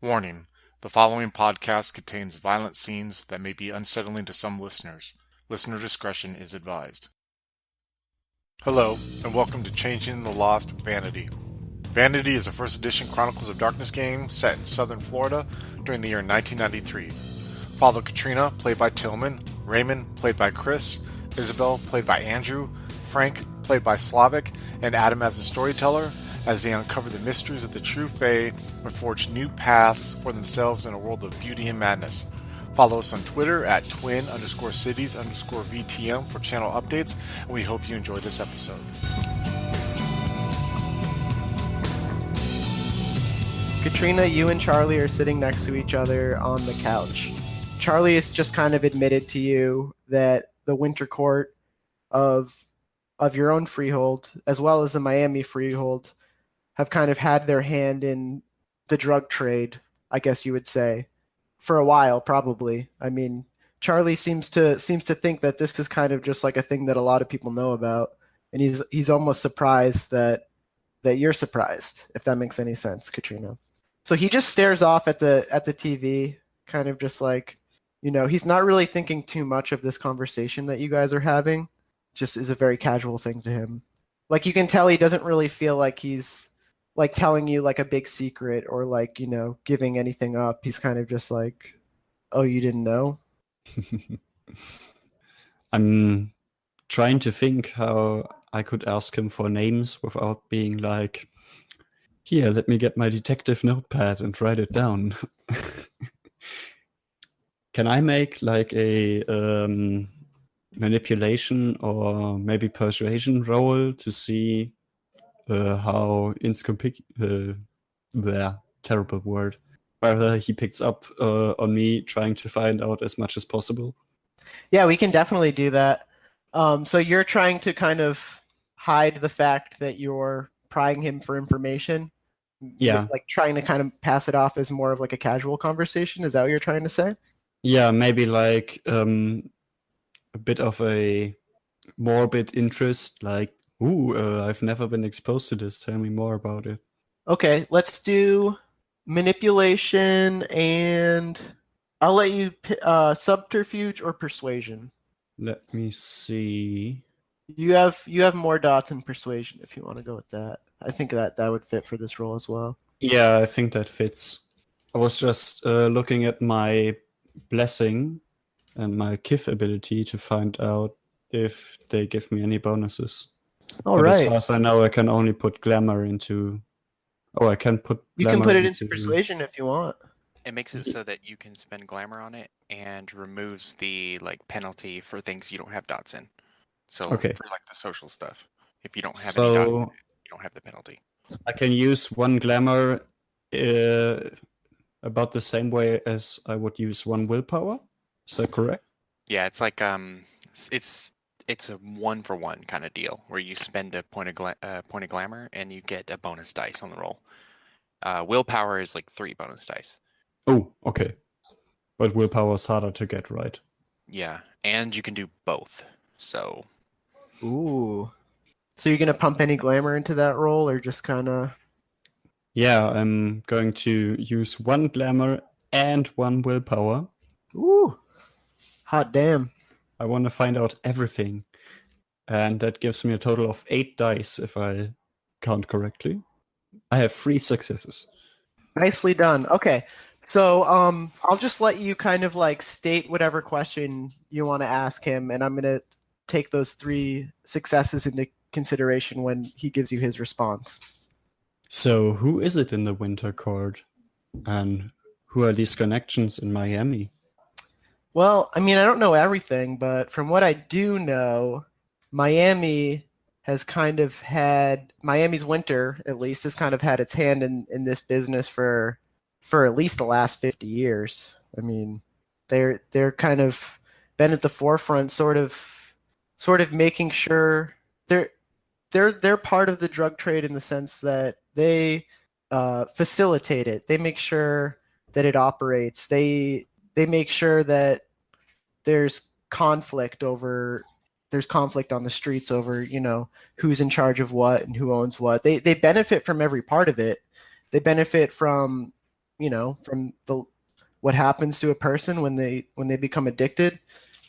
Warning: the following podcast contains violent scenes that may be unsettling to some listeners. Listener discretion is advised. Hello, and welcome to Changing the Lost Vanity. Vanity is a first edition Chronicles of Darkness game set in southern Florida during the year 1993. Follow Katrina, played by Tillman, Raymond, played by Chris, Isabel, played by Andrew, Frank, played by Slavic, and Adam as the storyteller, as they uncover the mysteries of the true Fae and forge new paths for themselves in a world of beauty and madness. Follow us on Twitter at twin_cities_VTM for channel updates, and we hope you enjoy this episode. Katrina, you and Charlie are sitting next to each other on the couch. Charlie has just kind of admitted to you that the Winter Court of your own freehold, as well as the Miami freehold, have kind of had their hand in the drug trade, I guess you would say, for a while, probably. I mean, Charlie seems to think that this is kind of just like a thing that a lot of people know about, and he's almost surprised that you're surprised, if that makes any sense, Katrina. So he just stares off at the TV, kind of just like, he's not really thinking too much of this conversation that you guys are having. Just is a very casual thing to him. Like, you can tell he doesn't really feel like he's like telling you like a big secret or like, giving anything up. He's kind of just like, oh, you didn't know? I'm trying to think how I could ask him for names without being like, here, let me get my detective notepad and write it down. Can I make like a manipulation or maybe persuasion roll to see how terrible word, whether he picks up on me trying to find out as much as possible? Yeah, we can definitely do that. So you're trying to kind of hide the fact that you're prying him for information? Yeah. Like trying to kind of pass it off as more of like a casual conversation? Is that what you're trying to say? Yeah, maybe like a bit of a morbid interest, like, I've never been exposed to this. Tell me more about it. Okay, let's do manipulation, and I'll let you subterfuge or persuasion. Let me see. You have more dots in persuasion if you want to go with that. I think that would fit for this role as well. Yeah, I think that fits. I was just looking at my blessing and my Kith ability to find out if they give me any bonuses. All but right. As far as I know, I can only put glamour into. Oh, I can put. You can put it into persuasion if you want. It makes it so that you can spend glamour on it and removes the penalty for things you don't have dots in. So Okay. for like the social stuff, if you don't have any dots in it, you don't have the penalty. I can use one glamour about the same way as I would use one willpower. Is that correct? Yeah, it's like it's a 1-for-1 kind of deal where you spend a point of glamour and you get a bonus dice on the roll. Willpower is like 3 bonus dice. Oh, okay. But willpower is harder to get, right? Yeah, and you can do both. So. Ooh. So you're gonna pump any glamour into that roll, or just kind of? Yeah, I'm going to use one glamour and one willpower. Ooh. Hot damn. I want to find out everything. And that gives me a total of 8 dice, if I count correctly. I have 3 successes. Nicely done. Okay. So I'll just let you kind of like state whatever question you want to ask him, and I'm going to take those 3 successes into consideration when he gives you his response. So who is it in the Winter Court? And who are these connections in Miami? Well, I mean, I don't know everything, but from what I do know, Miami has kind of had, Miami's Winter, at least, has kind of had its hand in this business for at least the last 50 years. I mean, they're kind of been at the forefront, sort of making sure they're part of the drug trade in the sense that they facilitate it. They make sure that it operates. They make sure that there's conflict on the streets over, who's in charge of what and who owns what. They benefit from every part of it. They benefit from, from the what happens to a person when they become addicted,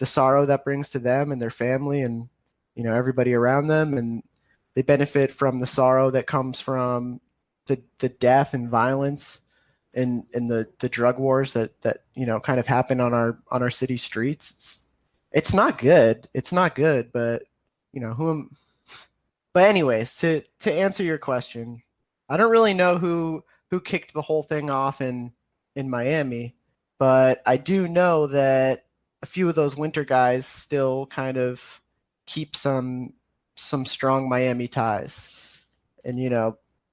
the sorrow that brings to them and their family and everybody around them, and they benefit from the sorrow that comes from the death and violence and the drug wars that kind of happen on our city streets. It's not good. It's not good, but who am but anyways, to answer your question, I don't really know who kicked the whole thing off in Miami, but I do know that a few of those winter guys still kind of keep some strong Miami ties. And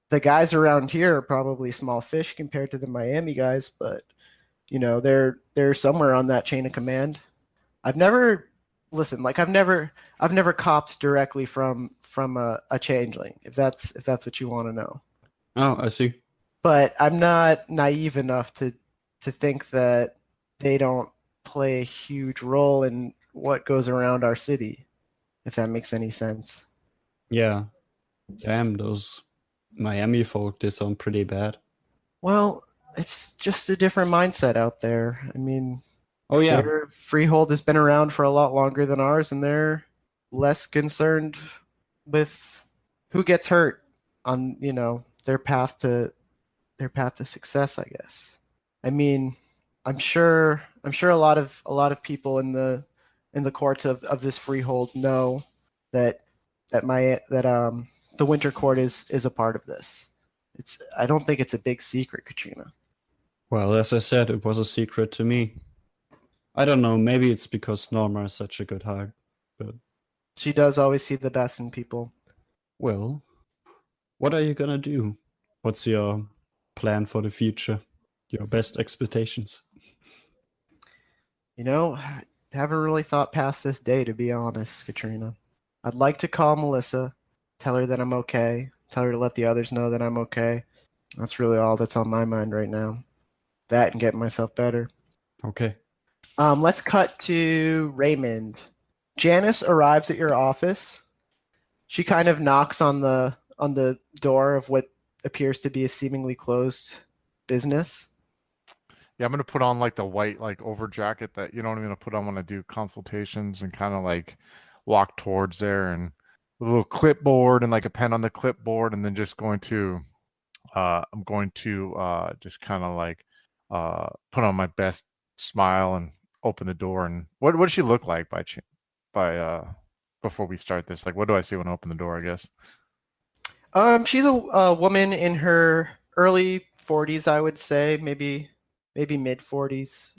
the guys around here are probably small fish compared to the Miami guys, but they're somewhere on that chain of command. I've never listen, like I've never copped directly from a changeling, if that's what you want to know. Oh, I see. But I'm not naive enough to think that they don't play a huge role in what goes around our city, if that makes any sense. Yeah. Damn, those Miami folk, they sound pretty bad. Well, it's just a different mindset out there. I mean, Oh, yeah. their freehold has been around for a lot longer than ours, and they're less concerned with who gets hurt on, their path to success, I guess. I mean, I'm sure a lot of people in the courts of this freehold know that the Winter Court is a part of this. I don't think it's a big secret, Katrina. Well, as I said, it was a secret to me. I don't know, maybe it's because Norma is such a good heart, but She does always see the best in people. well, what are you gonna do? What's your plan for the future? Your best expectations? Haven't really thought past this day, to be honest, Katrina. I'd like to call Melissa, tell her that I'm okay, tell her to let the others know that I'm okay. That's really all that's on my mind right now. That and getting myself better. Okay. Let's cut to Raymond. Janice arrives at your office. She kind of knocks on the door of what appears to be a seemingly closed business. Yeah, I'm gonna put on like the white like over jacket that I'm gonna put on when I do consultations and kind of like walk towards there and with a little clipboard and like a pen on the clipboard and then just going to I'm going to just kind of like put on my best smile and open the door. And what does she look like by before we start this? Like, what do I see when I open the door, I guess? She's a woman in her early 40s, I would say, maybe mid 40s.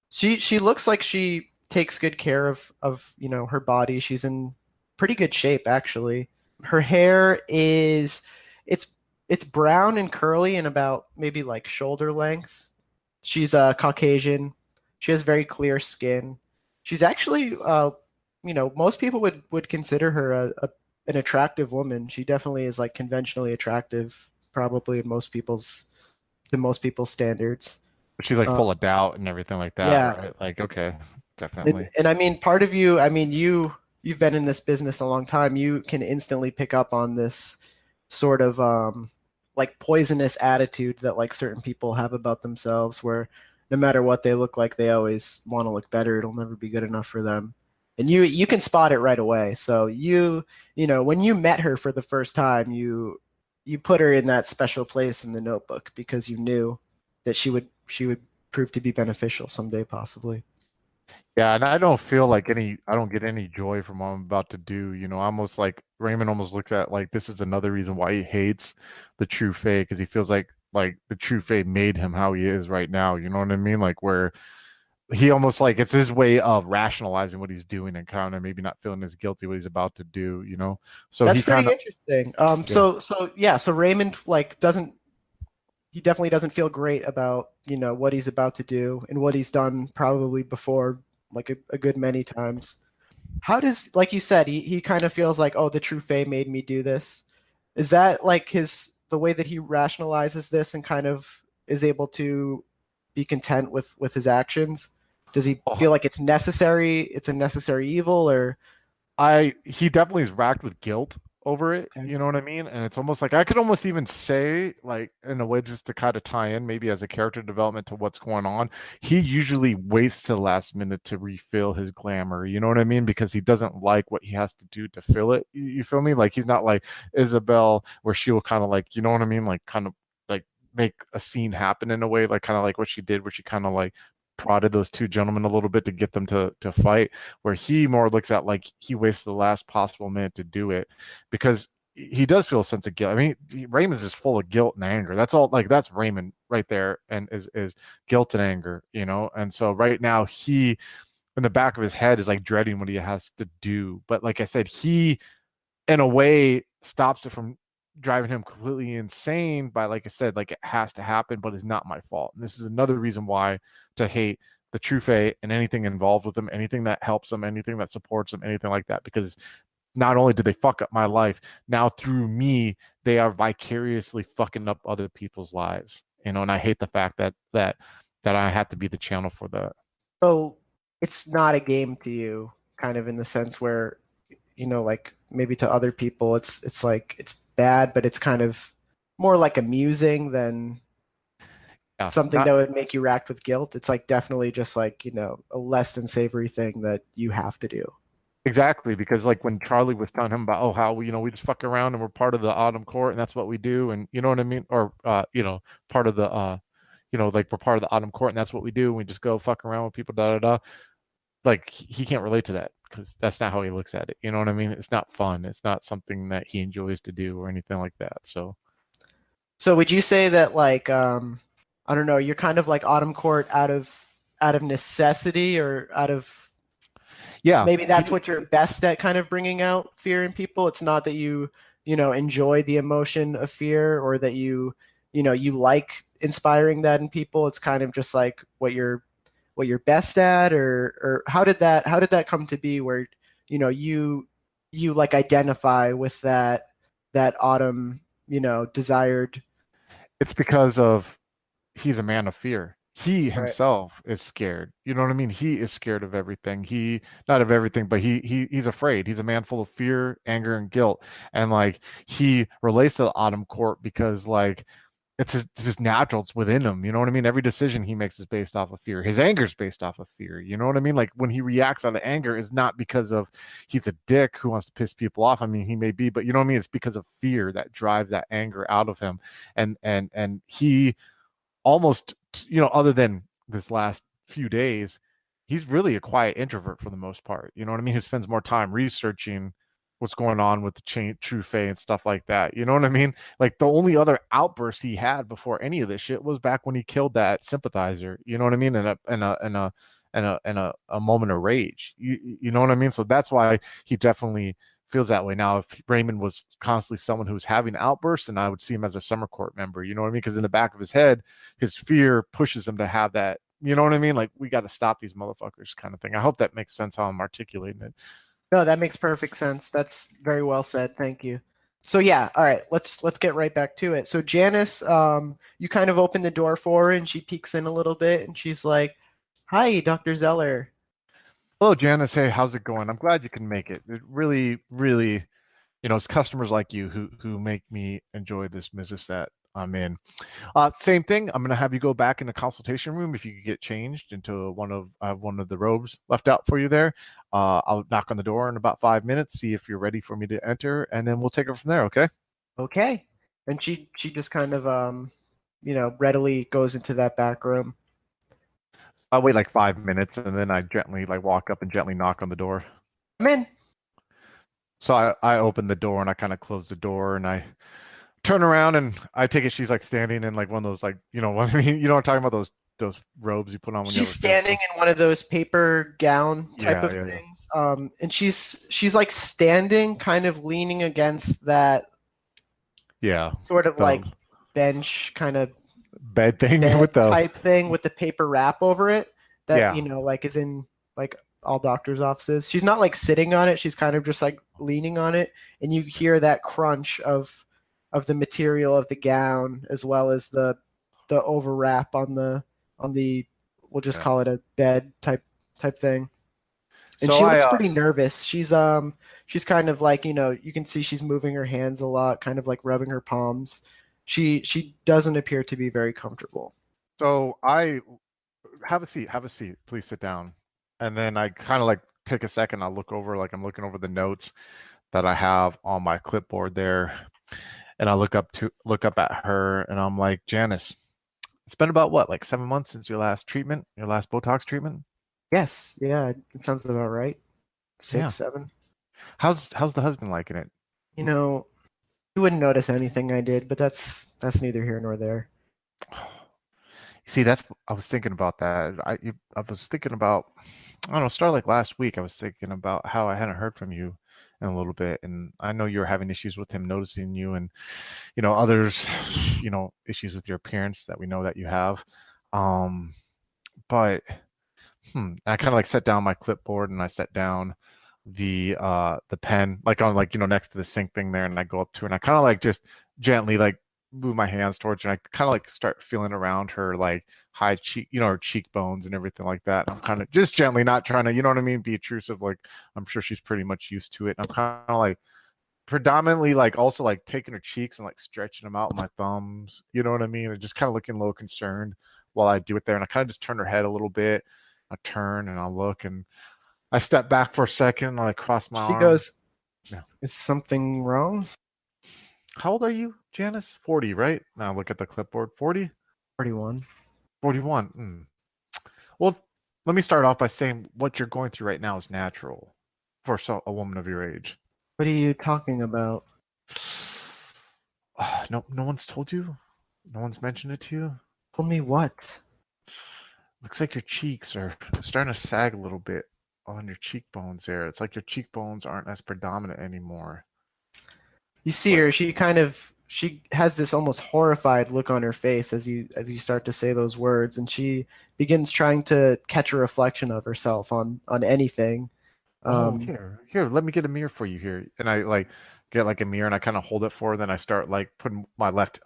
She looks like she takes good care of her body. She's in pretty good shape, actually. Her hair it's brown and curly and about maybe like shoulder length. She's Caucasian. She has very clear skin. She's actually most people would consider her an attractive woman. She definitely is like conventionally attractive, probably in most people's standards. But she's like Uh, full of doubt and everything like that, yeah, right? Like, okay, and, definitely. and I mean, part of you, I mean, you've been in this business a long time. You can instantly pick up on this sort of like poisonous attitude that like certain people have about themselves, where no matter what they look like, they always want to look better. It'll never be good enough for them. And you can spot it right away. So when you met her for the first time, you put her in that special place in the notebook because you knew that she would prove to be beneficial someday, possibly. Yeah, and I don't feel like I don't get any joy from what I'm about to do. Almost like Raymond almost looks at like this is another reason why he hates the true Fae because he feels like the true Fae made him how he is right now. You know what I mean? Like where he almost like it's his way of rationalizing what he's doing and kind of maybe not feeling as guilty what he's about to do. So That's he pretty kind of interesting. yeah. So Raymond like doesn't he definitely doesn't feel great about what he's about to do and what he's done probably before, like a good many times. How does, like you said, he kind of feels like, oh, the true Fae made me do this. Is that like the way that he rationalizes this and kind of is able to be content with his actions? Does he feel Oh, like it's a necessary evil, or he definitely is racked with guilt over it. Okay. You know what I mean? And it's almost like I could almost even say, like, in a way, just to kind of tie in maybe as a character development to what's going on, he usually waits to the last minute to refill his glamour. You know what I mean? Because he doesn't like what he has to do to fill it. You feel me? Like he's not like Isabel, where she will kind of like, you know what I mean? Like kind of like make a scene happen in a way, like kind of like what she did, where she kind of like prodded those two gentlemen a little bit to get them to fight, where he more looks at like he wasted the last possible minute to do it because he does feel a sense of guilt. I mean, Raymond's is full of guilt and anger. That's all. Like that's Raymond right there, and is guilt and anger, you know. And so right now he, in the back of his head, is like dreading what he has to do. But like I said, he, in a way, stops it from driving him completely insane by, like I said, like it has to happen, but it's not my fault. And this is another reason why to hate the True Fae and anything involved with them, anything that helps them, anything that supports them, anything like that, because not only did they fuck up my life, now through me, they are vicariously fucking up other people's lives. You know, and I hate the fact that I have to be the channel for that. So it's not a game to you, kind of in the sense where, like maybe to other people, it's like it's bad, but it's kind of more like amusing than Yeah, something not that would make you react with guilt. It's like definitely just like, a less than savory thing that you have to do. exactly, because like when Charlie was telling him about, oh, how we just fuck around and we're part of the Autumn Court and that's what we do, and you know what I mean, or part of the like we're part of the Autumn Court and that's what we do, and we just go fuck around with people, da da da. Like he can't relate to that because that's not how he looks at it. You know what I mean? It's not fun. It's not something that he enjoys to do or anything like that. So would you say that like I don't know, you're kind of like Autumn Court out of necessity, or out of Yeah, maybe that's what you're best at, kind of bringing out fear in people? It's not that you enjoy the emotion of fear, or that you like inspiring that in people. It's kind of just like what you're best at, or how did that come to be, where you like identify with that autumn desired. it's because of he's a man of fear. He Right. himself is scared. You know what I mean? He is scared of everything. He not of everything, but he's afraid. He's a man full of fear, anger, and guilt. And like he relates to the Autumn Court because like it's just natural. It's within him. You know what I mean? Every decision he makes is based off of fear. His anger is based off of fear. You know what I mean? Like when he reacts out of anger is not because of he's a dick who wants to piss people off. I mean, he may be, but you know what I mean? It's because of fear that drives that anger out of him. And he almost, other than this last few days, he's really a quiet introvert for the most part. You know what I mean? He spends more time researching what's going on with the True Fae and stuff like that. You know what I mean? Like the only other outburst he had before any of this shit was back when he killed that sympathizer. You know what I mean? In a moment of rage. You know what I mean? So that's why he definitely feels that way. Now, if Raymond was constantly someone who was having outbursts, and I would see him as a summer court member, you know what I mean? Because in the back of his head, his fear pushes him to have that, you know what I mean? Like, we got to stop these motherfuckers kind of thing. I hope that makes sense how I'm articulating it. No, that makes perfect sense. That's very well said. Thank you. So yeah, all right, let's get right back to it. So Janice, you kind of open the door for her, and she peeks in a little bit, and she's like, "Hi, Dr. Zeller." Hello, Janice. Hey, how's it going? I'm glad you can make it. It really, really, it's customers like you who make me enjoy this business that I'm in. Same thing. I'm gonna have you go back in the consultation room if you could get changed into one of the robes left out for you there. I'll knock on the door in about 5 minutes, see if you're ready for me to enter, and then we'll take it from there. Okay? Okay. And she just kind of readily goes into that back room. I'll wait like 5 minutes, and then I gently like walk up and gently knock on the door. Come in. So I open the door and I kind of close the door and I turn around and I take it she's like standing in like one of those like what I mean, what I'm talking about, those robes you put on when you She's have a standing in one of those paper gown type of yeah. things. And she's like standing, kind of leaning against that Yeah, sort of the like bench kind of bed thing bed with the type thing with the paper wrap over it that yeah. like is in like all doctors' offices. She's not like sitting on it, she's kind of just like leaning on it, and you hear that crunch of the material of the gown, as well as the overwrap on the we'll just Yeah. call it a bed type thing. And So she I looks pretty nervous. She's kind of like, you can see she's moving her hands a lot, kind of like rubbing her palms. She doesn't appear to be very comfortable. so I have a seat. Have a seat. Please sit down. And then I kind of like take a second. I look over, like I'm looking over the notes that I have on my clipboard there, and I look up at her, and I'm like, Janice, it's been about what, like 7 months since your last treatment, your last Botox treatment? Yes, yeah, it sounds about right. Yeah. 6, 7. How's the husband liking it? You know, you wouldn't notice anything I did, but that's neither here nor there. See, that's I was thinking about that. I was thinking about, I don't know, start like last week. I was thinking about how I hadn't heard from you in a little bit, and I know you were having issues with him noticing you, and others, issues with your appearance that we know that you have. Um, but I kind of like set down my clipboard and I set down the pen like on like next to the sink thing there, and I go up to her and I kind of like just gently like move my hands towards her, and I kind of like start feeling around her like high cheek, her cheekbones and everything like that. And I'm kind of just gently, not trying to, you know what I mean, be intrusive. Like I'm sure she's pretty much used to it. And I'm kind of like predominantly like also like taking her cheeks and like stretching them out with my thumbs, you know what I mean, and just kind of looking a little concerned while I do it there. And I kind of just turn her head a little bit. I turn and I look and I step back for a second and I cross my She arms. goes, Yeah. "Is something wrong?" How old are you, Janice? 40, right? Now look at the clipboard. 40? 41. 41. Well, let me start off by saying what you're going through right now is natural for a woman of your age. What are you talking about? No one's told you? No one's mentioned it to you? Told me what? Looks like your cheeks are starting to sag a little bit on your cheekbones there. It's like your cheekbones aren't as predominant anymore. You see her, she has this almost horrified look on her face as you start to say those words, and she begins trying to catch a reflection of herself on anything. Here, let me get a mirror for you here. And I like get like a mirror and I kind of hold it for her. Then I start like putting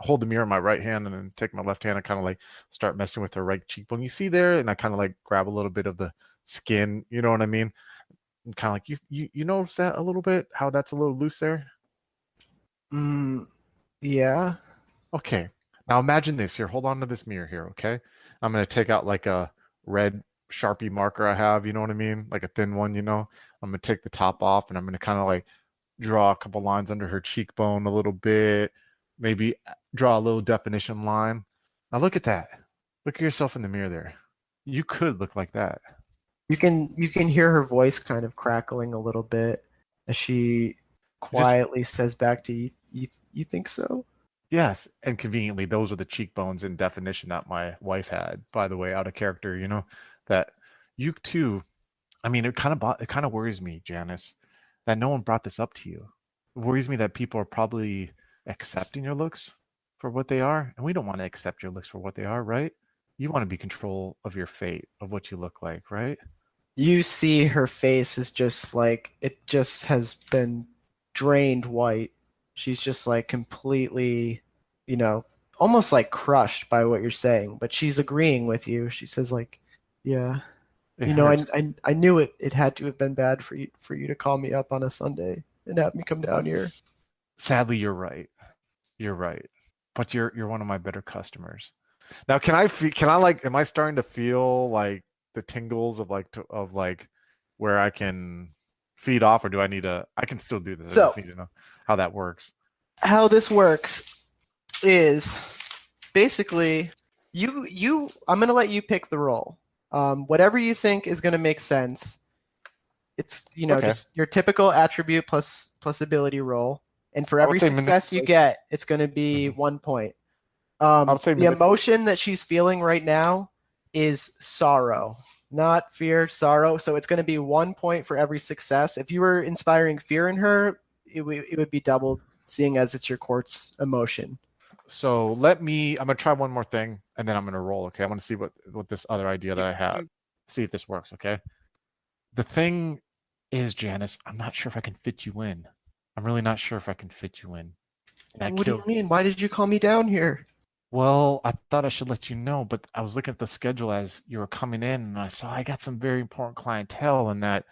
hold the mirror in my right hand and then take my left hand and kind of like start messing with her right cheekbone. You see there? And I kind of like grab a little bit of the skin, you know what I mean? And kind of like you notice that a little bit, how that's a little loose there? Yeah. Okay. Now imagine this. Here, hold on to this mirror here, okay? I'm gonna take out like a red Sharpie marker I have, you know what I mean? Like a thin one, I'm gonna take the top off and I'm gonna kind of like draw a couple lines under her cheekbone a little bit, maybe draw a little definition line. Now look at that. Look at yourself in the mirror there. You could look like that. You can hear her voice kind of crackling a little bit as she quietly says back to you, you think so? Yes, and conveniently, those are the cheekbones in definition that my wife had, by the way, out of character, that you too. I mean, it kind of worries me, Janice, that no one brought this up to you. It worries me that people are probably accepting your looks for what they are, and we don't want to accept your looks for what they are, right? You want to be in control of your fate, of what you look like, right? You see her face is just like it just has been drained white. She's just like completely, almost like crushed by what you're saying, but she's agreeing with you. She says like, "Yeah, It hurts. I knew it had to have been bad for you to call me up on a Sunday and have me come down here." Sadly, you're right. You're right. But you're one of my better customers. Now, can I like am I starting to feel like the tingles of like where I can feed off, or do I can still do this. I So, just need to know how that works. how this works is basically I'm going to let you pick the role. Whatever you think is going to make sense. It's Okay. just your typical attribute plus ability roll, and for I would every say success you manipulation. get, it's going to be Mhm. 1 point. I would say The emotion that she's feeling right now is sorrow, not fear, sorrow. So it's going to be 1 point for every success. If you were inspiring fear in her, it would be doubled, seeing as it's your quartz emotion. So I'm gonna try one more thing and then I'm gonna roll. Okay. I want to see what this other idea that I have. See if this works. Okay. The thing is, Janice, I'm not sure if I can fit you in. I'm really not sure if I can fit you in. And What do you mean? Why did you call me down here? Well, I thought I should let you know, but I was looking at the schedule as you were coming in, and I saw I got some very important clientele, and that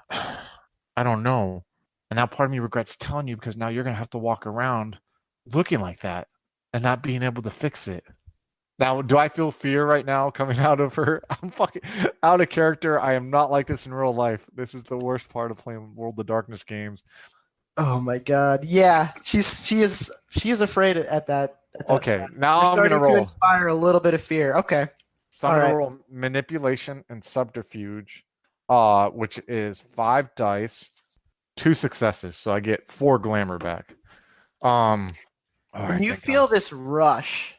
I don't know. And now part of me regrets telling you because now you're gonna have to walk around looking like that and not being able to fix it. Now, do I feel fear right now coming out of her? I'm fucking out of character. I am not like this in real life. This is the worst part of playing World of Darkness games. Oh my God. Yeah, she is afraid at that Okay, fact. now You're I'm gonna starting to roll. inspire a little bit of fear. Okay. So I'm All gonna right. roll manipulation and subterfuge, which is 5 dice, 2 successes. So I get 4 glamour back. All And right, you thank God. feel this rush.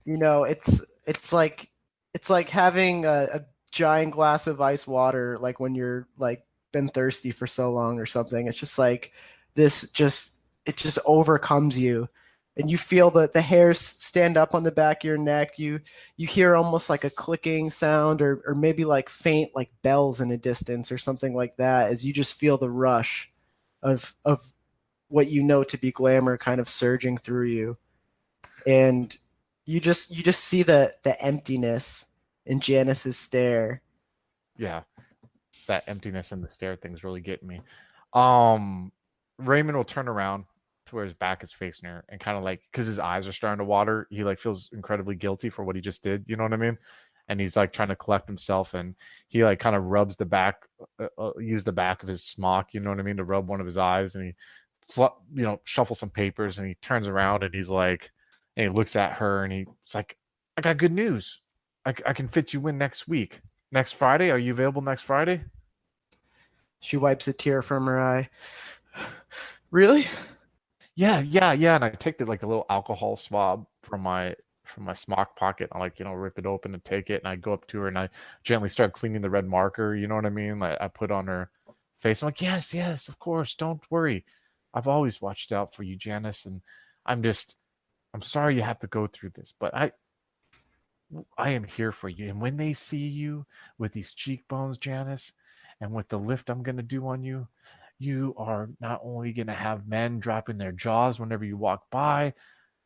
It's like having a giant glass of ice water, like when you're like been thirsty for so long or something. It's just like this just it just overcomes you. And you feel the hairs stand up on the back of your neck. You hear almost like a clicking sound or maybe like faint like bells in a distance or something like that as you just feel the rush of what you know to be glamour kind of surging through you. And you just see the emptiness in Janice's stare. Yeah, that emptiness and the stare thing's really getting me. Um, Raymond will turn around to where his back is facing her and kind of like because his eyes are starting to water, he like feels incredibly guilty for what he just did. You know what I mean? And he's like trying to collect himself, and he like kind of rubs the back, use the back of his smock. You know what I mean, to rub one of his eyes, and he, shuffles some papers, and he turns around and he's like, and he looks at her, and he's like, "I got good news. I can fit you in next week, next Friday. Are you available next Friday?" She wipes a tear from her eye. Really? Yeah, yeah, yeah. And I take the like a little alcohol swab from my smock pocket. I like, rip it open and take it. And I go up to her and I gently start cleaning the red marker. You know what I mean? Like I put on her face. I'm like, yes, yes, of course. Don't worry. I've always watched out for you, Janice. And I'm just, I'm sorry you have to go through this, but I am here for you. And when they see you with these cheekbones, Janice, and with the lift I'm going to do on you, you are not only going to have men dropping their jaws whenever you walk by,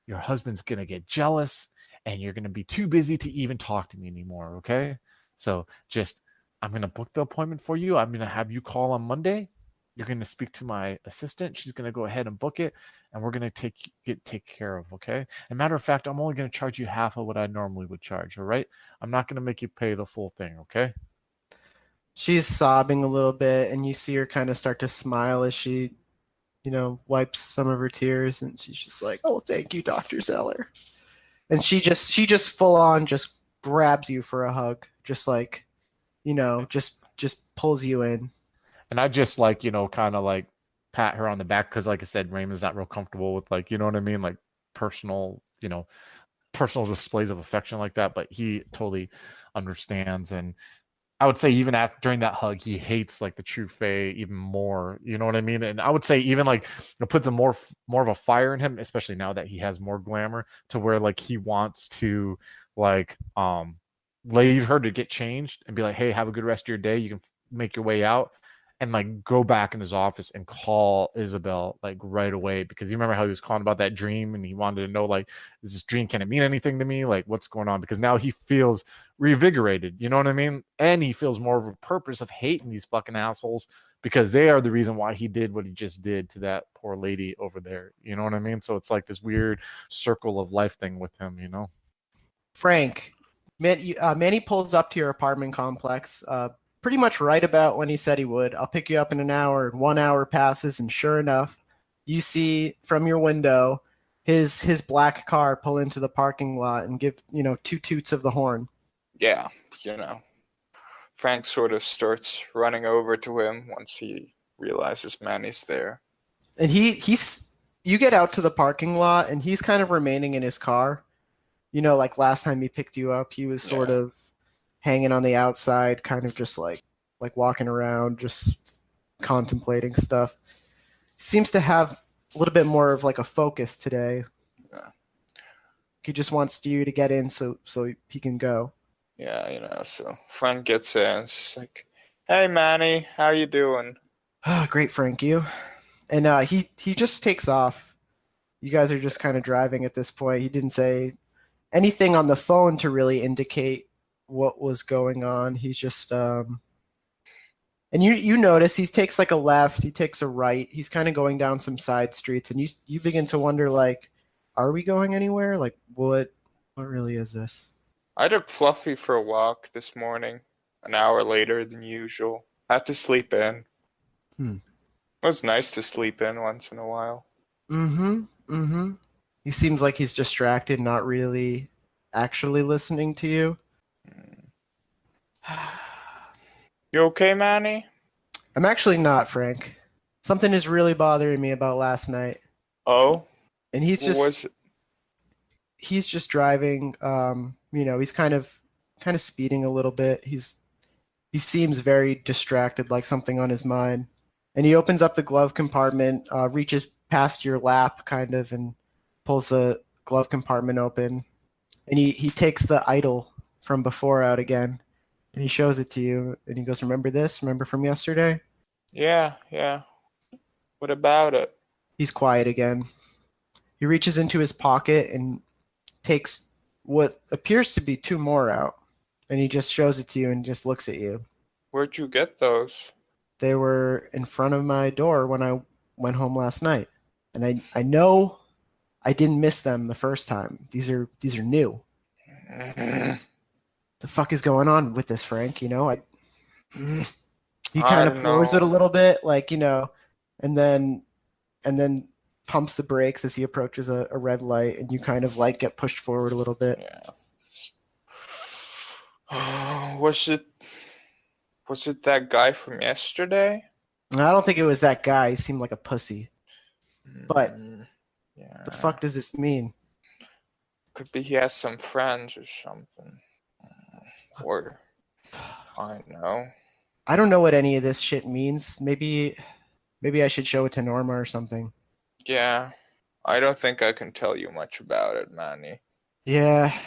your husband's going to get jealous, and you're going to be too busy to even talk to me anymore. Okay. So just, I'm going to book the appointment for you. I'm going to have you call on Monday. You're going to speak to my assistant. She's going to go ahead and book it, and we're going to take care of. Okay. And matter of fact, I'm only going to charge you half of what I normally would charge. All right. I'm not going to make you pay the full thing. Okay. She's sobbing a little bit, and you see her kind of start to smile as she, wipes some of her tears, and she's just like, "Oh, thank you, Dr. Zeller." And she just full on just grabs you for a hug, just like, just pulls you in. And I just like, kind of like pat her on the back because, like I said, Raymond's not real comfortable with like, you know what I mean, like personal, personal displays of affection like that. But he totally understands, and I would say even after during that hug, he hates like the true Fae even more. You know what I mean? And I would say even like it puts a more of a fire in him, especially now that he has more glamour, to where like he wants to like leave her to get changed and be like, hey, have a good rest of your day. You can make your way out. And like go back in his office and call Isabel like right away because you remember how he was calling about that dream and he wanted to know like, is this dream, can it mean anything to me? Like what's going on? Because now he feels revigorated, you know what I mean? And he feels more of a purpose of hating these fucking assholes because they are the reason why he did what he just did to that poor lady over there. You know what I mean? So it's like this weird circle of life thing with him. Frank, Manny pulls up to your apartment complex, pretty much right about when he said he would. I'll pick you up in an hour. And 1 hour passes, and sure enough, you see from your window his black car pull into the parking lot and give two toots of the horn. Yeah, Frank sort of starts running over to him once he realizes Manny's there. And you get out to the parking lot, and he's kind of remaining in his car. Like last time he picked you up, he was sort of hanging on the outside, kind of just like walking around, just contemplating stuff. Seems to have a little bit more of like a focus today. Yeah. He just wants you to get in so he can go. Yeah, so Frank gets in. It's just like, hey, Manny, how you doing? Great, Frank, you. And he just takes off. You guys are just kind of driving at this point. He didn't say anything on the phone to really indicate what was going on. He's just And you notice he takes like a left, he takes a right, he's kind of going down some side streets, and you begin to wonder, like, are we going anywhere? Like, what really is this? I took Fluffy for a walk this morning, an hour later than usual. Had to sleep in. Hmm. It was nice to sleep in once in a while. Mm-hmm. He seems like he's distracted, not really actually listening to you. You okay, Manny? I'm actually not, Frank. Something is really bothering me about last night. Oh? And he's What just was it? he's just driving. He's kind of speeding a little bit. He seems very distracted, like something on his mind. And he opens up the glove compartment, reaches past your lap, kind of, and pulls the glove compartment open. And he takes the idol from before out again, and he shows it to you. And he goes, "Remember this? Remember from yesterday?" Yeah. What about it? He's quiet again. He reaches into his pocket and takes what appears to be two more out, and he just shows it to you and just looks at you. Where'd you get those? They were in front of my door when I went home last night, and I know I didn't miss them the first time. These are new. The fuck is going on with this, Frank? He I kind of don't floors it a know. little bit, like, and then pumps the brakes as he approaches a red light, and you kind of like get pushed forward a little bit. Yeah. Was it that guy from yesterday? And I don't think it was that guy. He seemed like a pussy. But Yeah. the fuck does this mean? Could be he has some friends or something. Or I don't know. I don't know what any of this shit means. Maybe I should show it to Norma or something. Yeah. I don't think I can tell you much about it, Manny. Yeah,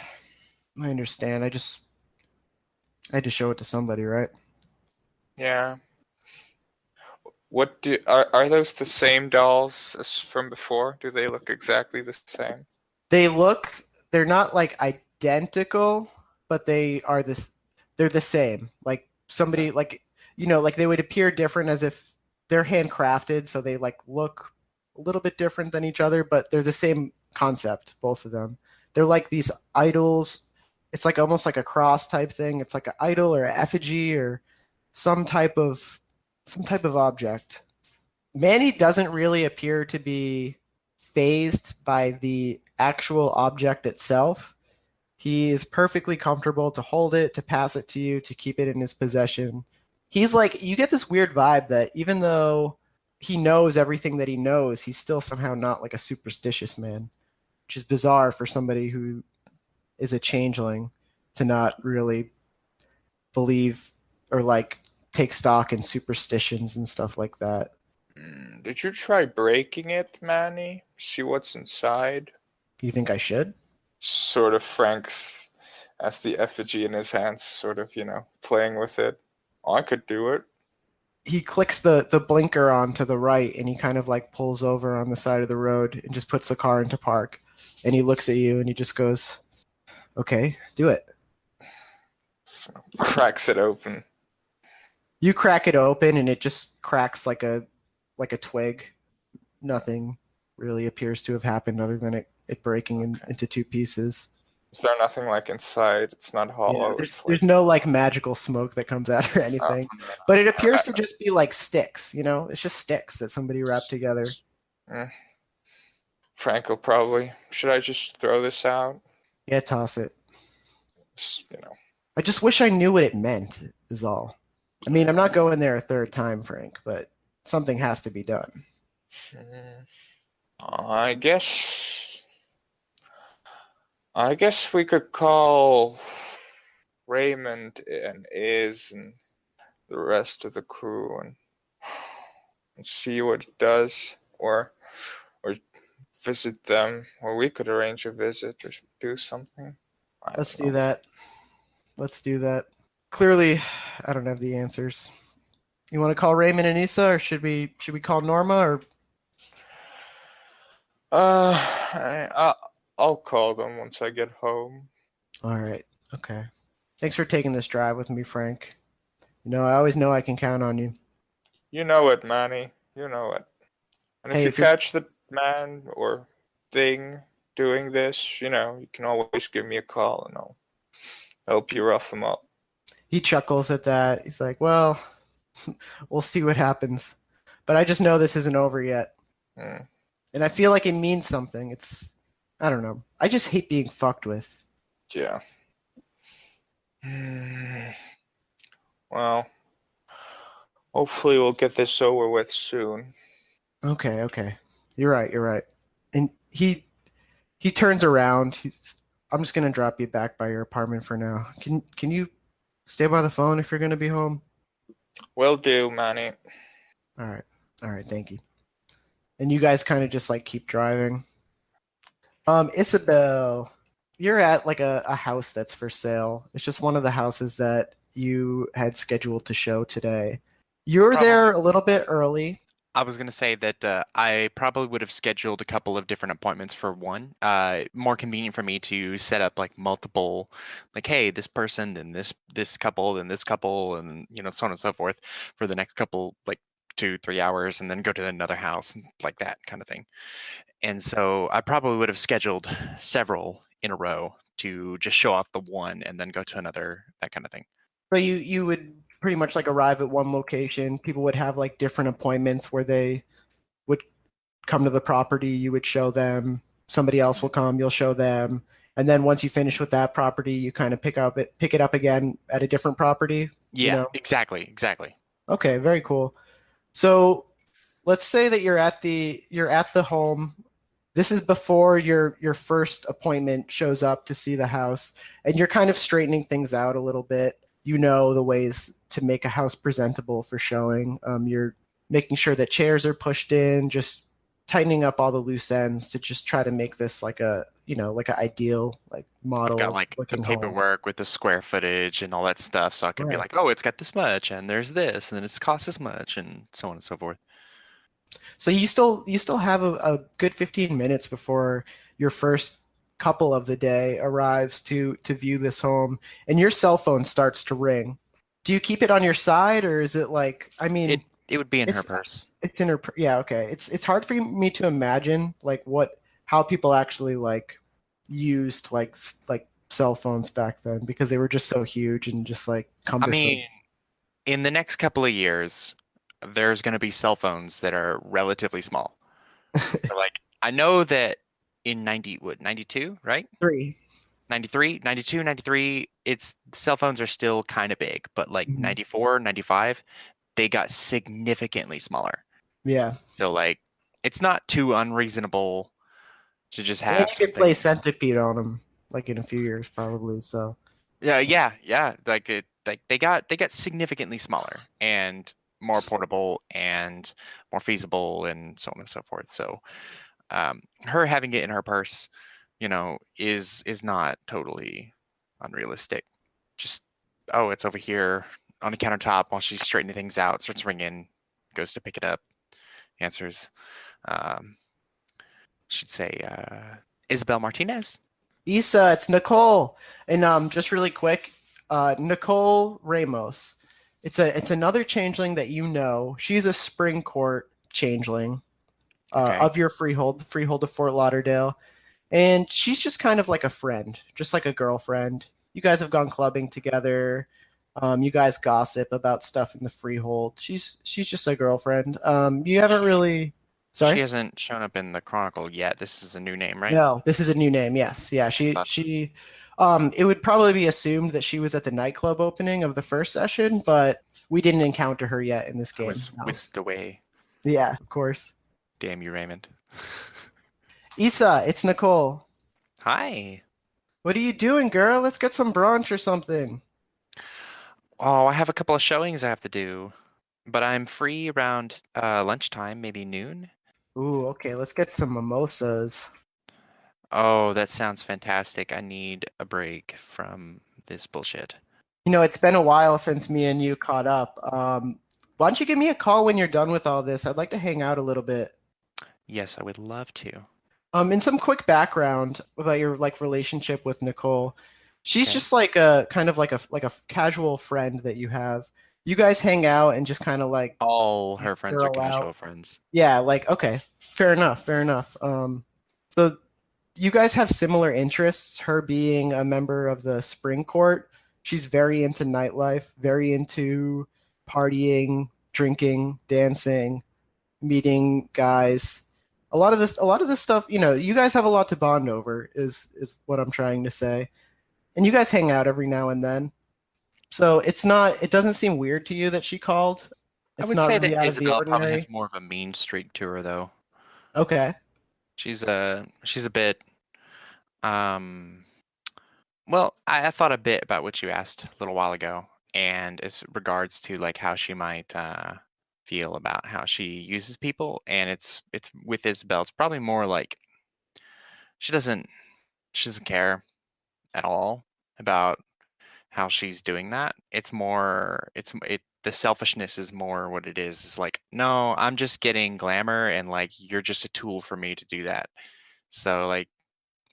I understand. I had to show it to somebody, right? Yeah. Are those the same dolls as from before? Do they look exactly the same? They're not like identical, but they're the same. Like somebody, like, like they would appear different as if they're handcrafted, so they like look a little bit different than each other, but they're the same concept, both of them. They're like these idols. It's like almost like a cross type thing. It's like an idol or an effigy or some type of object. Manny doesn't really appear to be phased by the actual object itself. He is perfectly comfortable to hold it, to pass it to you, to keep it in his possession. He's like, you get this weird vibe that even though he knows everything that he knows, he's still somehow not like a superstitious man, which is bizarre for somebody who is a changeling to not really believe or like take stock in superstitions and stuff like that. Did you try breaking it, Manny? See what's inside? You think I should? Sort of Frank's as the effigy in his hands, sort of, playing with it. I could do it. He clicks the blinker on to the right, and he kind of like pulls over on the side of the road and just puts the car into park. And he looks at you and he just goes, "Okay, do it." So, cracks it open. You crack it open and it just cracks like a twig. Nothing really appears to have happened other than it breaking into two pieces. Is there nothing like inside? It's not hollow. Yeah, there's no like magical smoke that comes out or anything, but it appears to just be like sticks. It's just sticks that somebody wrapped together. Frank will probably. Should I just throw this out? Yeah, toss it. Just, I just wish I knew what it meant. Is all. I mean, I'm not going there a third time, Frank, but something has to be done. I guess we could call Raymond and Iz and the rest of the crew and see what it does, or visit them, or we could arrange a visit or do something. Let's do that. Clearly, I don't have the answers. You want to call Raymond and Issa, or should we call Norma, or? I'll call them once I get home. All right. Okay. Thanks for taking this drive with me, Frank. I always know I can count on you. You know it, Manny. You know it. And if Hey, you if you're catch the man or thing doing this, you can always give me a call and I'll help you rough him up. he chuckles at that. He's like, "Well, we'll see what happens." But I just know this isn't over yet. Hmm. And I feel like it means something. I don't know. I just hate being fucked with. Yeah. Well, hopefully we'll get this over with soon. Okay. You're right. And he turns around. I'm just gonna drop you back by your apartment for now. Can you stay by the phone if you're gonna be home? Will do, Manny. All right. All right, thank you. And you guys kind of just like keep driving. Isabel, you're at like a house that's for sale. It's just one of the houses that you had scheduled to show today. You're there a little bit early. I was gonna say that I probably would have scheduled a couple of different appointments for one. More convenient for me to set up like multiple, like, hey, this person, then this couple, then this couple, and so on and so forth for the next couple, like 2-3 hours, and then go to another house, and like that kind of thing. And so I probably would have scheduled several in a row to just show off the one and then go to another, that kind of thing. So you would pretty much like arrive at one location. People would have like different appointments where they would come to the property, you would show them, somebody else will come, you'll show them. And then once you finish with that property, you kind of pick it up again at a different property. Yeah, exactly. Okay, very cool. So let's say that you're at the home. This is before your first appointment shows up to see the house, and you're kind of straightening things out a little bit. You know the ways to make a house presentable for showing. You're making sure that chairs are pushed in, just tightening up all the loose ends to just try to make this like a like an ideal like model I've got like the looking home. paperwork with the square footage and all that stuff, so I can be Right. like, oh, it's got this much, and there's this, and then it's cost this much, and so on and so forth. So you still have a good 15 minutes before your first couple of the day arrives to view this home, and your cell phone starts to ring. Do you keep it on your side, or is it like, I mean, It would be in her it's purse. it's in her, yeah, okay. It's hard for me to imagine like how people actually like used like cell phones back then, because they were just so huge and just like I cumbersome. mean, in the next couple of years, there's going to be cell phones that are relatively small. So, like, I know that in 92, right? Three. 93, 92, 93, it's cell phones are still kind of big, but like Mhm. 94, 95, they got significantly smaller. Yeah. So like it's not too unreasonable to just And then have you could play something. Centipede on them like in a few years probably. So Yeah. Like they got significantly smaller and more portable and more feasible and so on and so forth. So her having it in her purse, is not totally unrealistic. Just, oh, it's over here on the countertop while she's straightening things out, starts ringing, goes to pick it up, answers. Um, should say Isabel Martinez. Issa, it's Nicole. And just really quick, Nicole Ramos. It's another changeling that you know. She's a spring court changeling Okay. of your freehold of Fort Lauderdale. And she's just kind of like a friend, just like a girlfriend. You guys have gone clubbing together. You guys gossip about stuff in the freehold. She's just a girlfriend. You haven't really. She Sorry? hasn't shown up in the Chronicle yet. This is a new name, right? No, this is a new name. Yes, yeah. It would probably be assumed that she was at the nightclub opening of the first session, but we didn't encounter her yet in this I game. was No. whisked away. Yeah, of course. Damn you, Raymond. Issa, it's Nicole. Hi. What are you doing, girl? Let's get some brunch or something. Oh, I have a couple of showings I have to do, but I'm free around lunchtime, maybe noon. Ooh, okay. Let's get some mimosas. Oh, that sounds fantastic. I need a break from this bullshit. It's been a while since me and you caught up. Why don't you give me a call when you're done with all this? I'd like to hang out a little bit. Yes, I would love to. And some quick background about your like relationship with Nicole. She's Okay. just like a kind of like a casual friend that you have. You guys hang out and just kind of like All her friends are girl out. casual friends. Yeah, like okay, fair enough, fair enough. So you guys have similar interests. Her being a member of the Spring Court, she's very into nightlife, very into partying, drinking, dancing, meeting guys. A lot of this stuff, you guys have a lot to bond over. Is what I'm trying to say. And you guys hang out every now and then. So it doesn't seem weird to you that she called. I It's would not say really that out of the Isabel probably has ordinary. more of a mean streak to her, though. Okay. She's a bit well, I thought a bit about what you asked a little while ago, and as regards to like how she might feel about how she uses people, and it's with Isabel, it's probably more like she doesn't care at all about how she's doing that. It's more the selfishness is more what it is. It's like, no, I'm just getting glamour, and like you're just a tool for me to do that. So like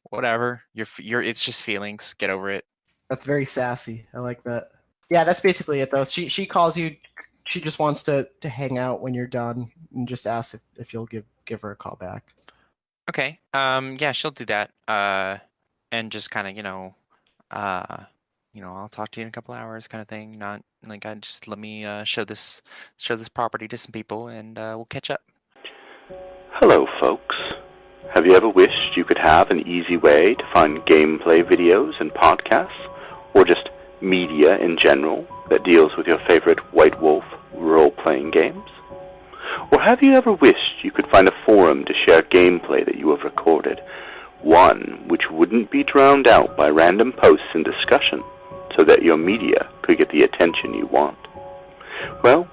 whatever, you're it's just feelings. Get over it. That's very sassy. I like that. Yeah, that's basically it though. She calls you. She just wants to hang out when you're done and just asks if you'll give her a call back. Okay. Yeah, she'll do that. And just kind of, I'll talk to you in a couple hours, kind of thing. Not like I just let me show this property to some people, and we'll catch up. Hello, folks. Have you ever wished you could have an easy way to find gameplay videos and podcasts, or just media in general that deals with your favorite White Wolf role-playing games? Or have you ever wished you could find a forum to share gameplay that you have recorded, one which wouldn't be drowned out by random posts and discussion, so that your media could get the attention you want? Well,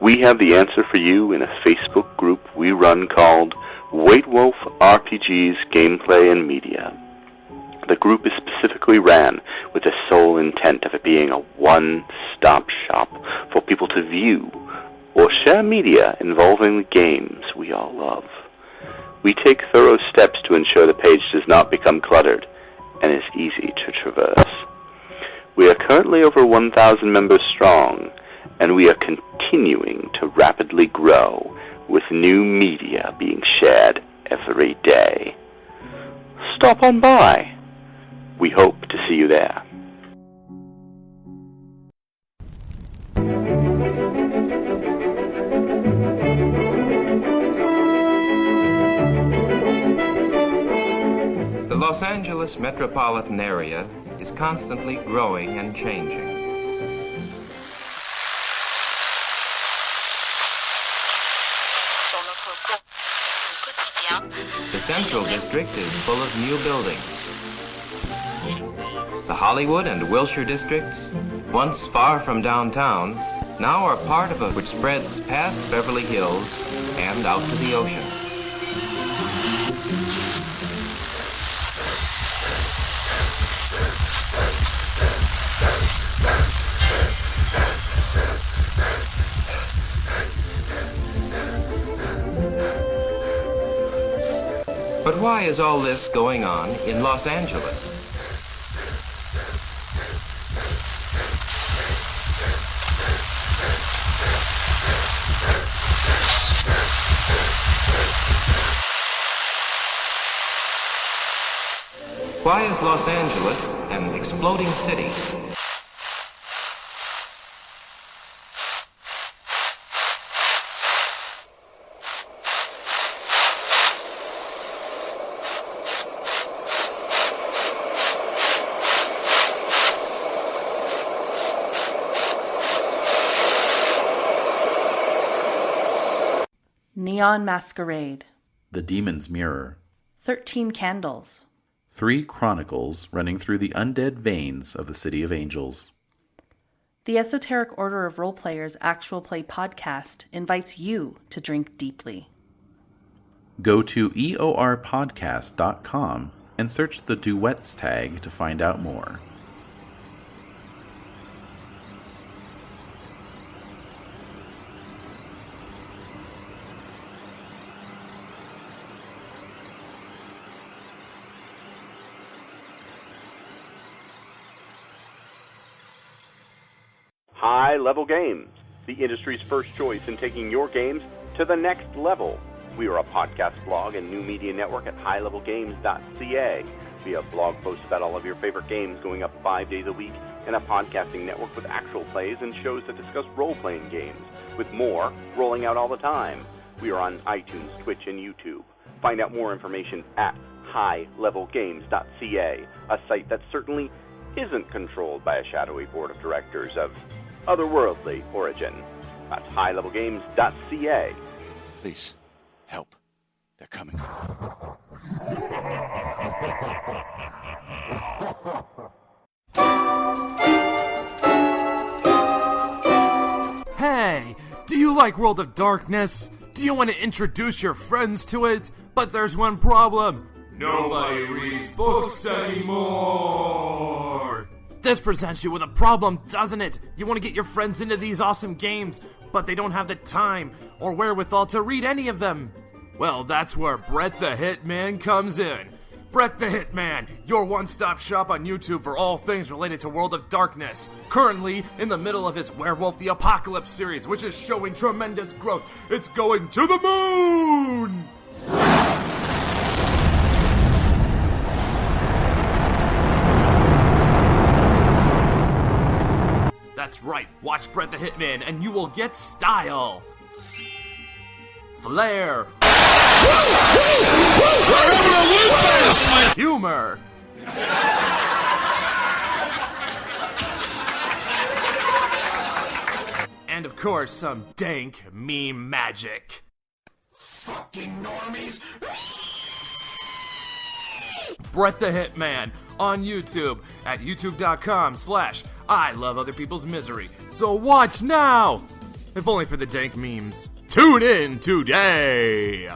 we have the answer for you in a Facebook group we run called White Wolf RPGs Gameplay and Media. The group is specifically ran with the sole intent of it being a one-stop shop for people to view or share media involving the games we all love. We take thorough steps to ensure the page does not become cluttered and is easy to traverse. We are currently over 1,000 members strong, and we are continuing to rapidly grow with new media being shared every day. Stop on by. We hope to see you there. The Los Angeles metropolitan area is constantly growing and changing. The Central District is full of new buildings. The Hollywood and Wilshire districts, once far from downtown, now are part of it which spreads past Beverly Hills and out to the ocean. But why is all this going on in Los Angeles? Why is Los Angeles an exploding city? Neon Masquerade. The Demon's Mirror. 13 Candles. 3 Chronicles running through the undead veins of the City of Angels. The Esoteric Order of Roleplayers Actual Play podcast invites you to drink deeply. Go to eorpodcast.com and search the duets tag to find out more. High-level games, the industry's first choice in taking your games to the next level. We are a podcast blog and new media network at highlevelgames.ca. We have blog posts about all of your favorite games going up 5 days a week, and a podcasting network with actual plays and shows that discuss role-playing games, with more rolling out all the time. We are on iTunes, Twitch, and YouTube. Find out more information at highlevelgames.ca, a site that certainly isn't controlled by a shadowy board of directors of otherworldly origin. That's highlevelgames.ca. Please, help. They're coming. Hey, do you like World of Darkness? Do you want to introduce your friends to it? But there's one problem. Nobody reads books anymore. This presents you with a problem, doesn't it? You want to get your friends into these awesome games, but they don't have the time or wherewithal to read any of them. Well, that's where Brett the Hitman comes in. Brett the Hitman, your one-stop shop on YouTube for all things related to World of Darkness. Currently in the middle of his Werewolf the Apocalypse series, which is showing tremendous growth. It's going to the moon! That's right, watch Brett the Hitman and you will get style, flair, humor, and of course some dank meme magic. Fucking normies! Brett the Hitman on YouTube at youtube.com/I love other people's misery. So watch now! If only for the dank memes. Tune in today!